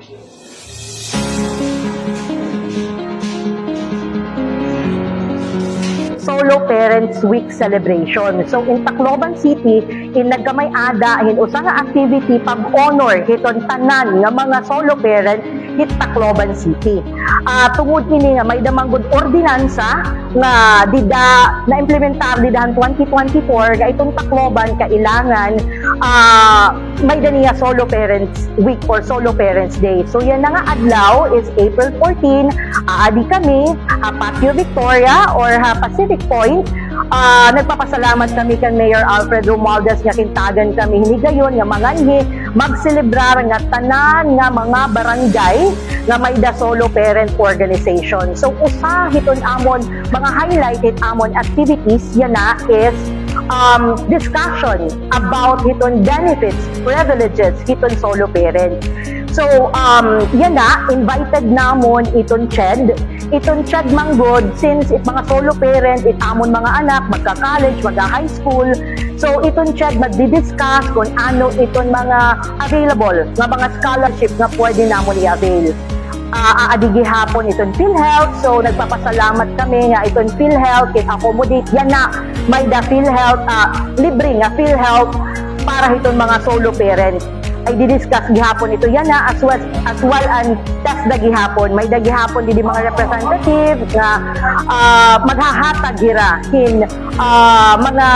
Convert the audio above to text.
Solo Parents Week celebration. So in Tacloban City, in nagkamay-ada in usa nga activity pag-honor hiton tanan nga mga solo parent hit Tacloban City. Tungod ini nga may damanggod ordinansa nga dida na implementar didahan 2024 nga itong Tacloban kailangan may daniya Solo Parents Week or Solo Parents Day. So yan na nga adlaw is April 14. Aadi kami Patio Victoria or Pacific Point. Nagpapasalamat kami kan Mayor Alfred Romualdez nga kintagan kami hinigayon nga manganhi magselebrar nga tanan nga mga barangay nga may da solo parent organization. So usa hiton amon mga highlighted amon activities yan na is discussion about hiton benefits, privileges hiton solo parent. So, yan na, invited namon iton CHED. Iton CHED manggod, since it mga solo parent, it amon mga anak, magka-college, magka-high school. So, iton CHED magdi-discuss kung ano iton mga available, nga mga scholarship na pwede namon i-avail. Aadigi hapon iton PhilHealth. So, nagpapasalamat kami nga iton PhilHealth, accommodate yan na, may da PhilHealth, libre nga PhilHealth para iton mga solo parent. Ay di-discuss gihapon ito yan na as well and test da gihapon. May da gihapon di mga representative nga maghahatag gira hin mga